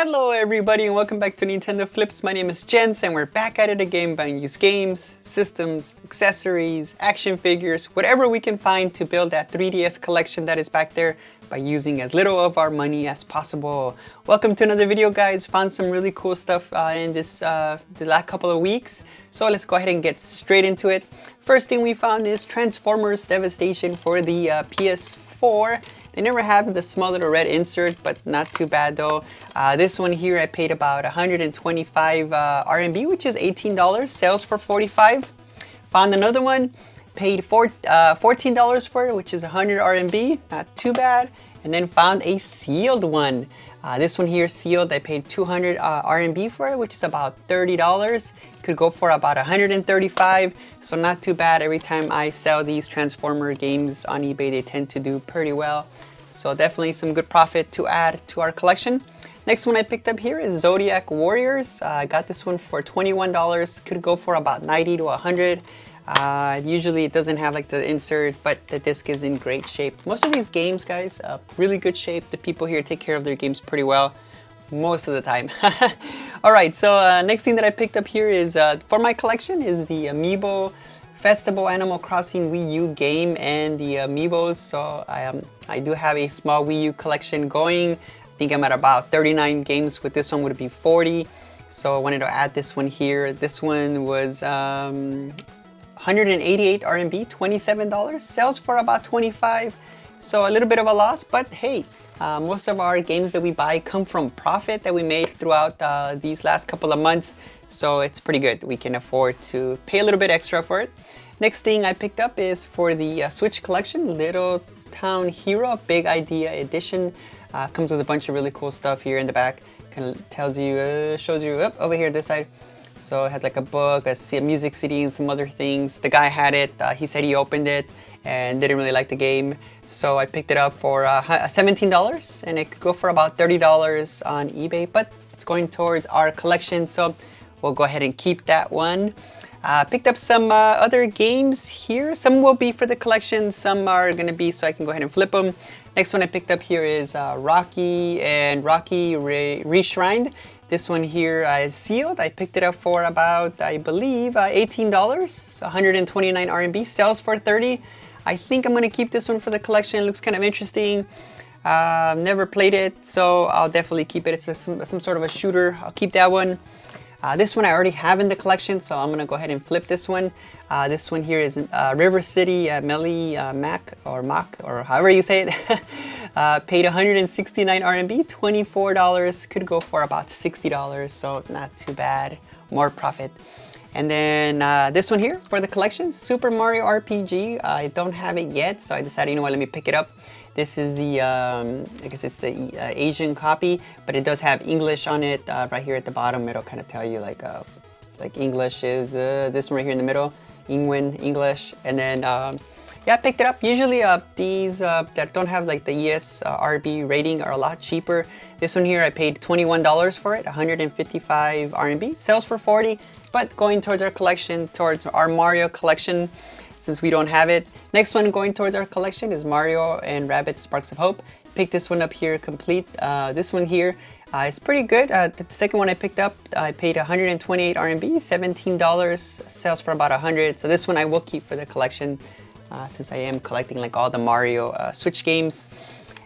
Hello everybody and welcome back to Nintendo Flips. My name is Jens and we're back at it again buying used games, systems, accessories, action figures, whatever we can find to build that 3DS collection that is back there by using as little of our money as possible. Welcome to another video, guys. Found some really cool stuff in the last couple of weeks. So let's go ahead and get straight into it. First thing we found is Transformers Devastation for the PS4. They never have the small little red insert, but not too bad though. This one here I paid about 125 RMB, which is $18. Sales for 45. Found another one, paid $14 for it, which is 100 RMB, not too bad. And then found a sealed one. This one here sealed, I paid 200 RMB for it, which is about $30. Could go for about 135, so not too bad. Every time I sell these Transformer games on eBay, they tend to do pretty well. So definitely some good profit to add to our collection. Next one I picked up here is Zodiac Warriors. I got this one for $21. Could go for about 90 to 100. Usually it doesn't have like the insert, but the disc is in great shape. Most of these games, guys, really good shape. The people here take care of their games pretty well most of the time. Alright, so next thing that I picked up here is for my collection is the Amiibo Festival Animal Crossing Wii U game and the Amiibos. So I do have a small Wii U collection going. I think I'm at about 39 games. With this one would be 40. So I wanted to add this one here. This one was 188 RMB, $27. Sells for about 25. So a little bit of a loss, but hey, most of our games that we buy come from profit that we made throughout these last couple of months. So it's pretty good. We can afford to pay a little bit extra for it. Next thing I picked up is for the Switch collection, Little Town Hero Big Idea Edition. Comes with a bunch of really cool stuff here in the back. Kind of tells you, shows you up over here this side. So it has like a book, a music CD, and some other things. The guy had it. He said he opened it and didn't really like the game. So I picked it up for $17, and it could go for about $30 on eBay, but it's going towards our collection, so we'll go ahead and keep that one. Picked up some other games here. Some will be for the collection, some are going to be so I can go ahead and flip them. Next one I picked up here is Rocky and Rocky Reshrined. This one here is sealed. I picked it up for about, I believe, $18, so 129 RMB. Sells for 30. I think I'm going to keep this one for the collection. It looks kind of interesting. Never played it, so I'll definitely keep it. It's some sort of a shooter. I'll keep that one. This one I already have in the collection, so I'm going to go ahead and flip this one. This one here is River City Melee Mac, or however you say it. Paid 169 RMB, $24. Could go for about $60, so not too bad. More profit. And then this one here for the collection, Super Mario RPG. I don't have it yet, so I decided, you know what, let me pick it up. This is the, I guess it's the Asian copy, but it does have English on it. Right here at the bottom, it'll kind of tell you like English is this one right here in the middle, Ingwen, English. And then, yeah, I picked it up. Usually these that don't have like the ESRB rating are a lot cheaper. This one here, I paid $21 for it, 155 RMB. Sells for 40, but going towards our collection, towards our Mario collection, since we don't have it. Next one going towards our collection is Mario and Rabbids Sparks of Hope. Picked this one up here complete. This one here is pretty good. The second one I picked up, I paid 128 RMB, $17. Sells for about 100. So this one I will keep for the collection since I am collecting like all the Mario Switch games.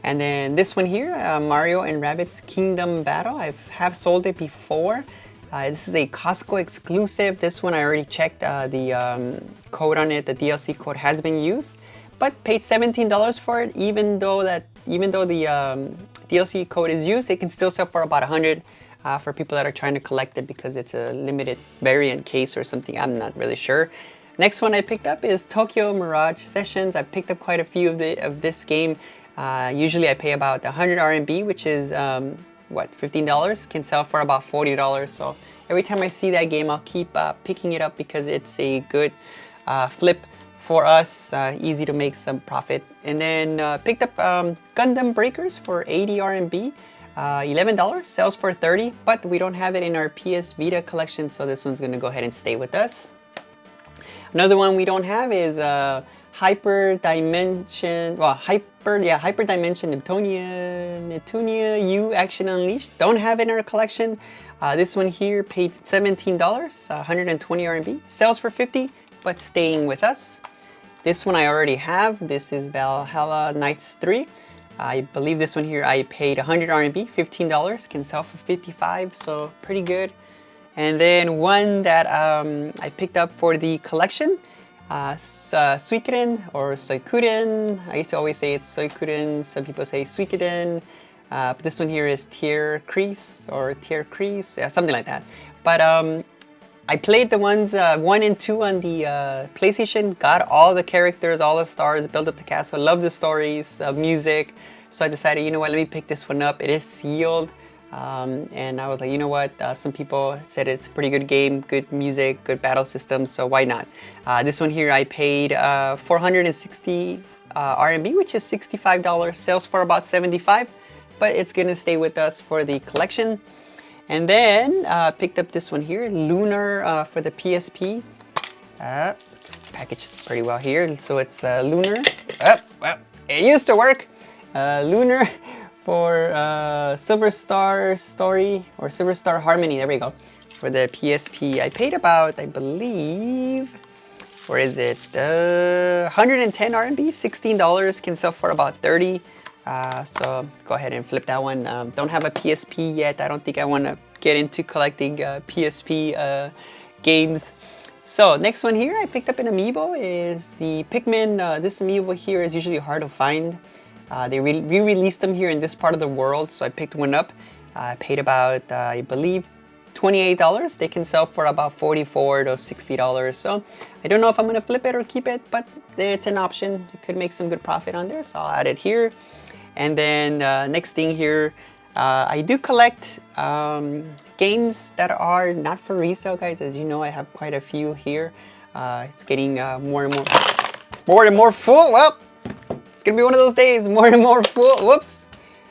And then this one here, Mario and Rabbids Kingdom Battle. I have sold it before. This is a Costco exclusive. This one I already checked the code on it. The DLC code has been used, but paid $17 for it. Even though the DLC code is used, it can still sell for about 100 for people that are trying to collect it because it's a limited variant case or something. I'm not really sure. Next one I picked up is Tokyo Mirage Sessions. I picked up quite a few of this game. Usually I pay about 100 RMB, which is what, $15? Can sell for about $40. So every time I see that game, I'll keep picking it up because it's a good flip for us. Easy to make some profit. And then picked up Gundam Breakers for 80 RMB. $11. Sells for 30, but we don't have it in our PS Vita collection, so this one's gonna go ahead and stay with us. Another one we don't have is Hyper Dimension, well, Hyper Dimension Neptunia U Action Unleashed. Don't have it in our collection. This one here paid $17, 120 RMB. Sells for 50, but staying with us. This one I already have. This is Valhalla Knights 3. I believe this one here I paid 100 RMB, $15. Can sell for 55, so pretty good. And then one that I picked up for the collection. Suikoden or Soikuden. I used to always say it's Soikuden. Some people say Suikoden. But this one here is Tier Crease or Tier Crease, yeah, something like that. But I played the ones 1 and 2 on the PlayStation. Got all the characters, all the stars, built up the castle. Love the stories, music. So I decided, you know what? Let me pick this one up. It is sealed. And I was like, you know what, some people said it's a pretty good game, good music, good battle system, so why not? This one here I paid 460 RMB, which is $65, sells for about 75, but it's gonna stay with us for the collection. And then picked up this one here, Lunar for the PSP. Packaged pretty well here, so it's Lunar. Well, it used to work. Lunar for Silver Star Story or Silver Star Harmony, there we go, for the PSP. I paid about, I believe, where is it, 110 RMB, $16, can sell for about 30. So go ahead and flip that one. Don't have a PSP yet. I don't think I want to get into collecting PSP games. So next one here I picked up an amiibo is the Pikmin. This amiibo here is usually hard to find. They re-released them here in this part of the world, so I picked one up. I paid about, I believe, $28. They can sell for about $44 to $60. So I don't know if I'm going to flip it or keep it, but it's an option. You could make some good profit on there, so I'll add it here. And then next thing here, I do collect games that are not for resale, guys. As you know, I have quite a few here. It's getting more and more full. Well, it's gonna be one of those days, more and more full. Whoops.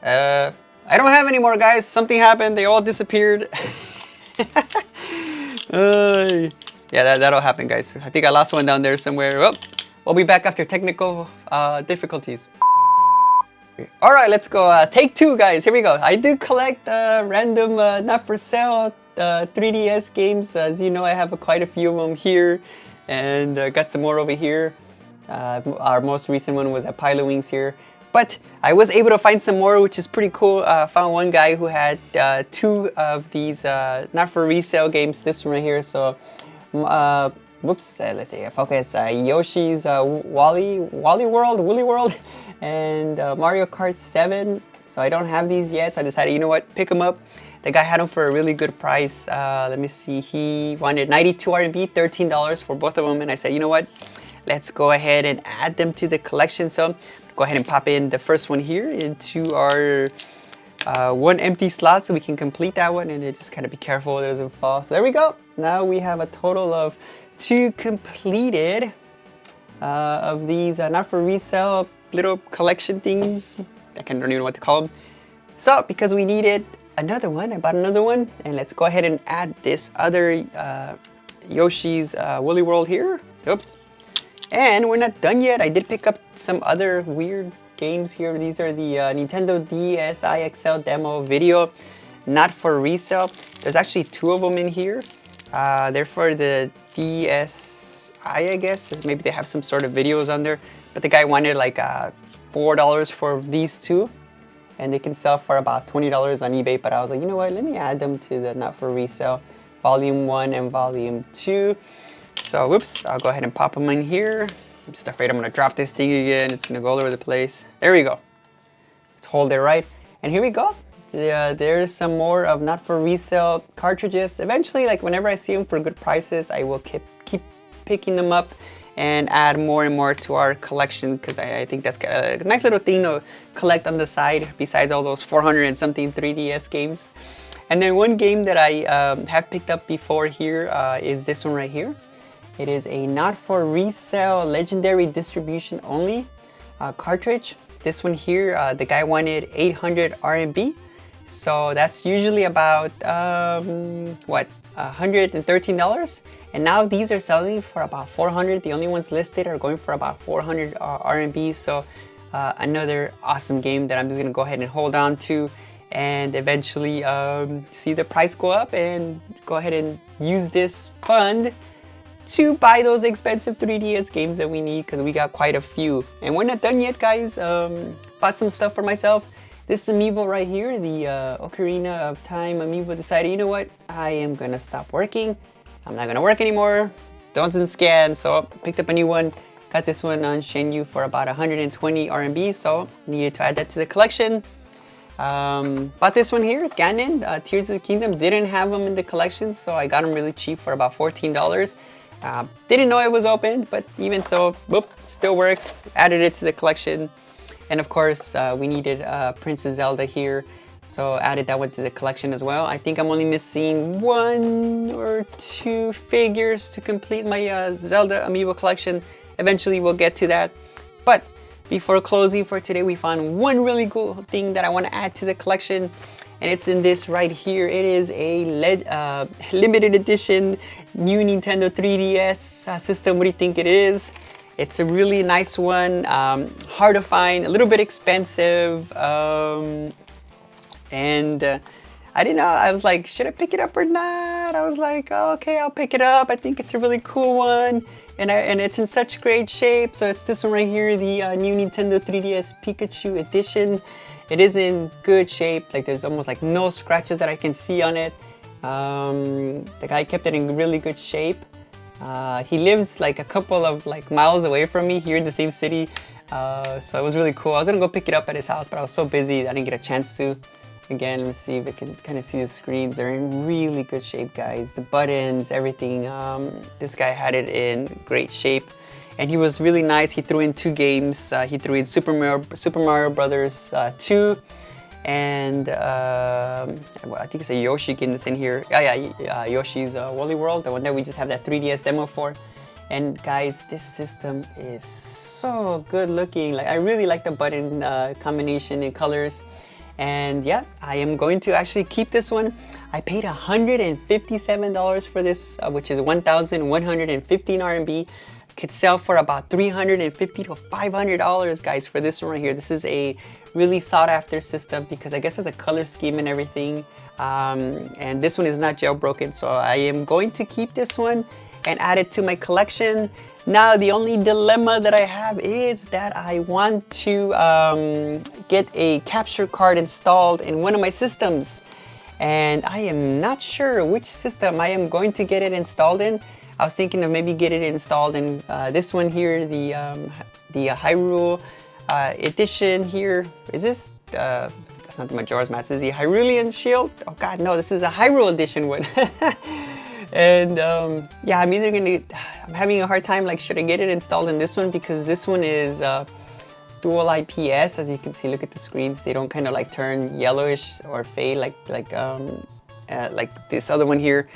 I don't have any more, guys. Something happened. They all disappeared. Yeah, that'll happen, guys. I think I lost one down there somewhere. Oh, we'll be back after technical difficulties. All right, let's go. Take 2, guys. Here we go. I do collect random, not for sale 3DS games. As you know, I have quite a few of them here, and got some more over here. Our most recent one was at Pilot Wings here. But I was able to find some more, which is pretty cool. Found one guy who had 2 of these not for resale games. This one right here. So, whoops. Let's see. Focus. Yoshi's Woolly World, and Mario Kart 7. So I don't have these yet. So I decided, you know what, pick them up. The guy had them for a really good price. Let me see. He wanted 92 RMB, $13 for both of them, and I said, you know what, let's go ahead and add them to the collection. So go ahead and pop in the first one here into our one empty slot so we can complete that one, and then just kind of be careful it doesn't fall. So there we go. Now we have a total of 2 completed of these not for resale little collection things. I don't even know what to call them. So because we needed another one, I bought another one, and let's go ahead and add this other Yoshi's Woolly World here. Oops. And we're not done yet. I did pick up some other weird games here. These are the Nintendo DSi XL demo video, not for resale. There's actually 2 of them in here. They're for the DSi, I guess. Maybe they have some sort of videos on there. But the guy wanted like $4 for these 2. And they can sell for about $20 on eBay. But I was like, you know what? Let me add them to the not for resale. Volume 1 and Volume 2. So, whoops, I'll go ahead and pop them in here. I'm just afraid I'm gonna drop this thing again. It's gonna go all over the place. There we go. Let's hold it right. And here we go. There's some more of not for resale cartridges. Eventually, like whenever I see them for good prices, I will keep picking them up and add more and more to our collection, because I think that's a nice little thing to collect on the side besides all those 400 and something 3DS games. And then one game that I have picked up before here is this one right here. It is a not for resale legendary distribution only cartridge. This one here, the guy wanted 800 RMB. So that's usually about, what, $113. And now these are selling for about 400. The only ones listed are going for about 400 RMB. So another awesome game that I'm just gonna go ahead and hold on to, and eventually see the price go up and go ahead and use this fund to buy those expensive 3DS games that we need, because we got quite a few. And we're not done yet, guys. Bought some stuff for myself. This amiibo right here, the Ocarina of Time amiibo, decided, you know what, I am gonna stop working. I'm not gonna work anymore. Doesn't scan, so picked up a new one. Got this one on Shenyu for about 120 RMB, so needed to add that to the collection. Bought this one here, Ganon, Tears of the Kingdom. Didn't have them in the collection, so I got them really cheap for about $14. Didn't know it was opened, but even so, whoop, still works. Added it to the collection. And of course, we needed Princess Zelda here, so added that one to the collection as well. I think I'm only missing 1 or 2 figures to complete my Zelda amiibo collection. Eventually we'll get to that. But before closing for today, we found one really cool thing that I want to add to the collection, and it's in this right here. It is a limited edition new Nintendo 3DS system. What do you think it is? It's a really nice one, hard to find, a little bit expensive, and I didn't know. I was like, should I pick it up or not? I was like, oh, okay, I'll pick it up. I think it's a really cool one, and it's in such great shape. So it's this one right here, the new Nintendo 3DS Pikachu edition. It is in good shape. Like, there's almost like no scratches that I can see on it. The guy kept it in really good shape. He lives like a couple of miles away from me here in the same city, so it was really cool. I was gonna go pick it up at his house, but I was so busy I didn't get a chance to. Again, let me see if I can kind of see the screens. They're in really good shape, guys. The buttons, everything. This guy had it in great shape, and he was really nice. He threw in 2 games. He threw in Super Mario Brothers 2. And I think it's a Yoshi game that's in here. Yoshi's Woolly World, the one that we just have that 3DS demo for. And guys, this system is so good looking. Like, I really like the button combination and colors. And yeah, I am going to actually keep this one. I paid $157 for this, which is 1,115 RMB. Could sell for about $350 to $500, guys, for this one right here. This is a really sought after system because I guess of the color scheme and everything. And this one is not jailbroken, so I am going to keep this one and add it to my collection. Now, the only dilemma that I have is that I want to get a capture card installed in one of my systems. And I am not sure which system I am going to get it installed in. I was thinking of maybe get it installed in this one here, the Hyrule edition here. Is this, that's not the Majora's Mask, is the Hyrulean Shield? Oh god, no, this is a Hyrule edition one. And yeah, I'm having a hard time, like, should I get it installed in this one? Because this one is dual IPS, as you can see. Look at the screens, they don't kind of like turn yellowish or fade like this other one here.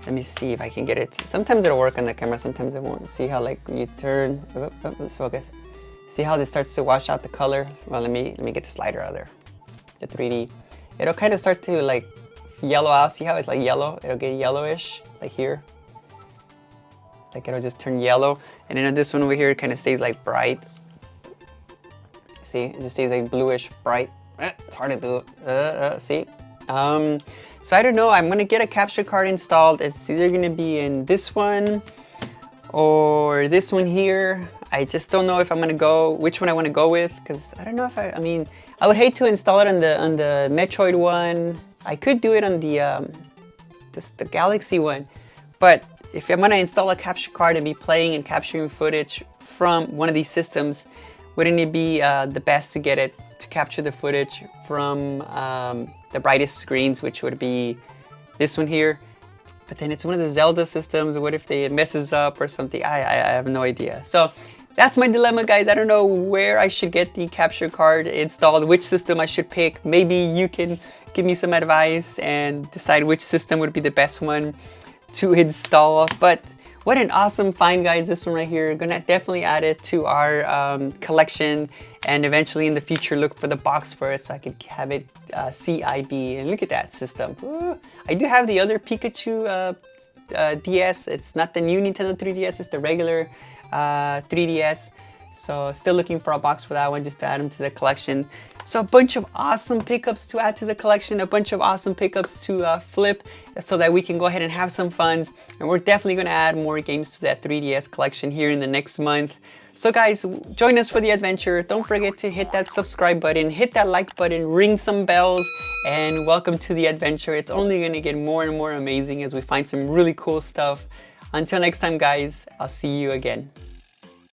Let me see if I can get it. Sometimes it'll work on the camera, sometimes it won't. See how, like, you turn, let's focus. See how this starts to wash out the color? Well, let me get the slider out there, the 3D. It'll kind of start to like yellow out. See how it's like yellow? It'll get yellowish, like here. Like, it'll just turn yellow. And then this one over here, it kind of stays like bright. See, it just stays like bluish, bright. It's hard to do. See? So I don't know, I'm gonna get a capture card installed. It's either gonna be in this one or this one here. I just don't know if I'm gonna go, which one I wanna go with, because I don't know if I mean, I would hate to install it on the Metroid one. I could do it on the Galaxy one, but if I'm gonna install a capture card and be playing and capturing footage from one of these systems, wouldn't it be the best to get it to capture the footage from the brightest screens, which would be this one here? But then it's one of the Zelda systems. What if it messes up or something? I have no idea. So that's my dilemma, guys. I don't know where I should get the capture card installed, which system I should pick. Maybe you can give me some advice and decide which system would be the best one to install. But what an awesome find, guys, this one right here. Gonna definitely add it to our collection, and eventually in the future look for the box for it so I could have it CIB. And look at that system. Ooh. I do have the other Pikachu DS. It's not the new Nintendo 3DS, it's the regular 3DS. So still looking for a box for that one, just to add them to the collection. So a bunch of awesome pickups to add to the collection, a bunch of awesome pickups to flip, so that we can go ahead and have some fun. And we're definitely going to add more games to that 3DS collection here in the next month. So guys, join us for the adventure. Don't forget to hit that subscribe button, hit that like button, ring some bells, and welcome to the adventure. It's only going to get more and more amazing as we find some really cool stuff. Until next time guys, I'll see you again.